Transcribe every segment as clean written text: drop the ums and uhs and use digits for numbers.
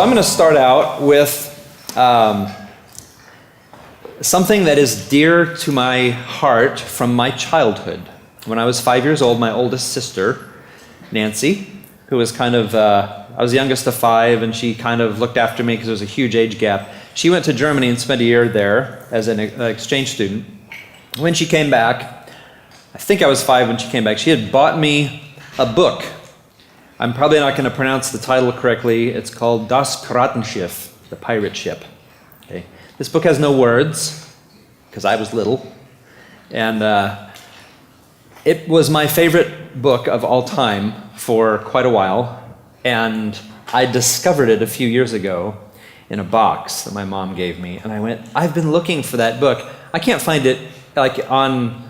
I'm going to start out with something that is dear to my heart from my childhood. When I was 5 years old, my oldest sister, Nancy, who was I was the youngest of five, and she kind of looked after me because there was a huge age gap. She went to Germany and spent a year there as an exchange student. When she came back, I think I was 5 when she came back, she had bought me a book. I'm probably not going to pronounce the title correctly. It's called Das Piratenschiff, the pirate ship. Okay. This book has no words, because I was little. And it was my favorite book of all time for quite a while. And I discovered it a few years ago in a box that my mom gave me. And I went, I've been looking for that book. I can't find it on...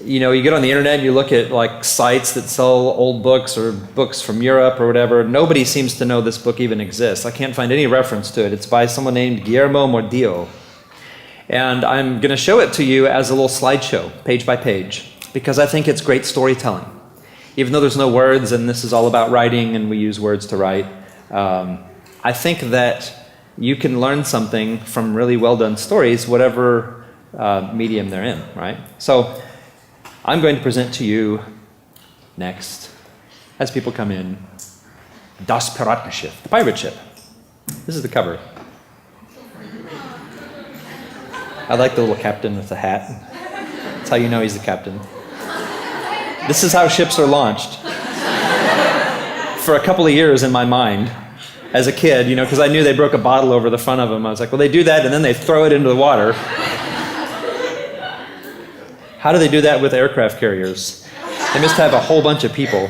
You get on the internet and you look at sites that sell old books or books from Europe or whatever. Nobody seems to know this book even exists. I can't find any reference to it. It's by someone named Guillermo Mordillo. And I'm going to show it to you as a little slideshow, page by page, because I think it's great storytelling. Even though there's no words and this is all about writing and we use words to write, I think that you can learn something from really well done stories, whatever medium they're in, right? So I'm going to present to you next, as people come in, Das Piratenschiff, the pirate ship. This is the cover. I like the little captain with the hat. That's how you know he's the captain. This is how ships are launched. For a couple of years in my mind, as a kid, because I knew they broke a bottle over the front of them. I was like, well, they do that and then they throw it into the water. How do they do that with aircraft carriers? They must have a whole bunch of people,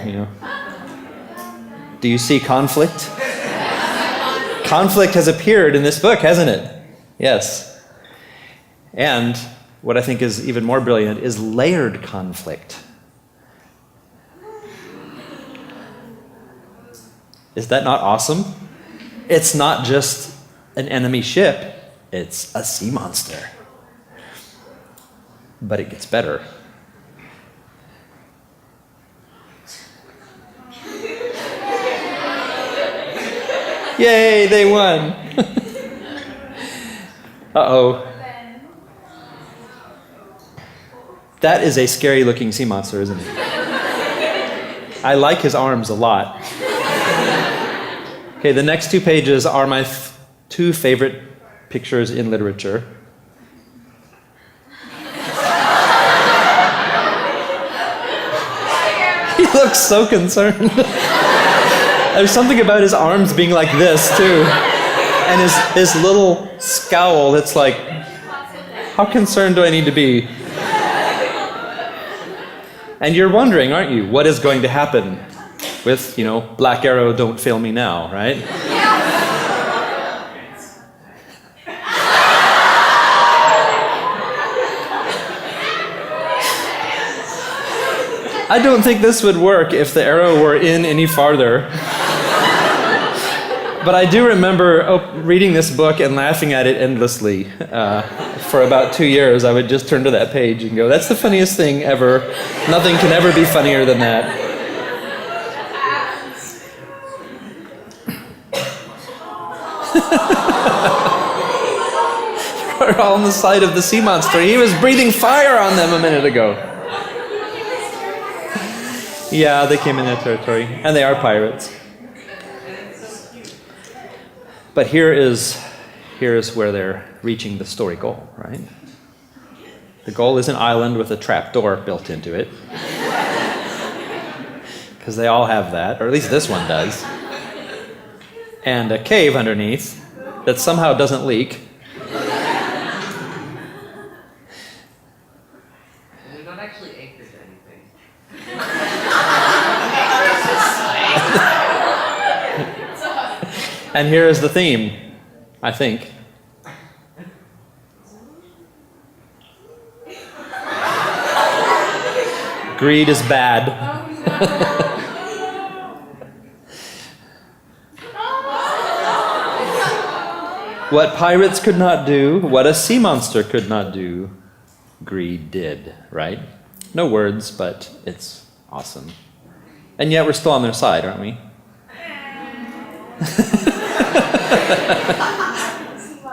Do you see conflict? Conflict has appeared in this book, hasn't it? Yes. And what I think is even more brilliant is layered conflict. Is that not awesome? It's not just an enemy ship, it's a sea monster. But it gets better. Yay, they won. Uh-oh. That is a scary looking sea monster, isn't it? I like his arms a lot. Okay, the next 2 pages are my 2 favorite pictures in literature. He looks so concerned. There's something about his arms being like this, too. And his little scowl that's like, how concerned do I need to be? And you're wondering, aren't you, what is going to happen with, Black Arrow, Don't Fail Me Now, right? I don't think this would work if the arrow were in any farther. But I do remember reading this book and laughing at it endlessly. For about 2 years, I would just turn to that page and go, that's the funniest thing ever. Nothing can ever be funnier than that. We're all on the side of the sea monster. He was breathing fire on them a minute ago. Yeah, they came in their territory, and they are pirates. But here is where they're reaching the story goal, right? The goal is an island with a trap door built into it. Because they all have that, or at least this one does. And a cave underneath that somehow doesn't leak. They're not actually anchored to anything. And here is the theme, I think. Greed is bad. What pirates could not do, what a sea monster could not do, greed did, right? No words, but it's awesome. And yet we're still on their side, aren't we?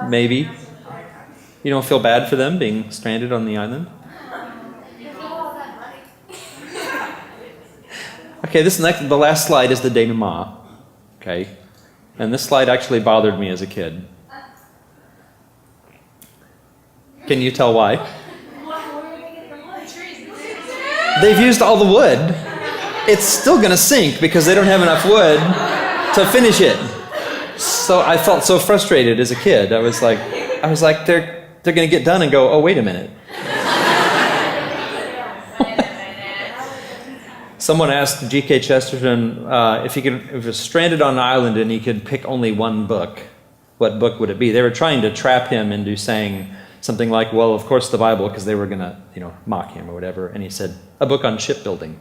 Maybe. You don't feel bad for them being stranded on the island? Okay, the last slide is the denouement. Okay, and this slide actually bothered me as a kid. Can you tell why? They've used all the wood. It's still going to sink because they don't have enough wood to finish it. So I felt so frustrated as a kid. I was like, they're going to get done and go, oh, wait a minute. Someone asked G.K. Chesterton if he was stranded on an island and he could pick only one book, what book would it be? They were trying to trap him into saying something like, well, of course the Bible, because they were going to, mock him or whatever. And he said, a book on shipbuilding.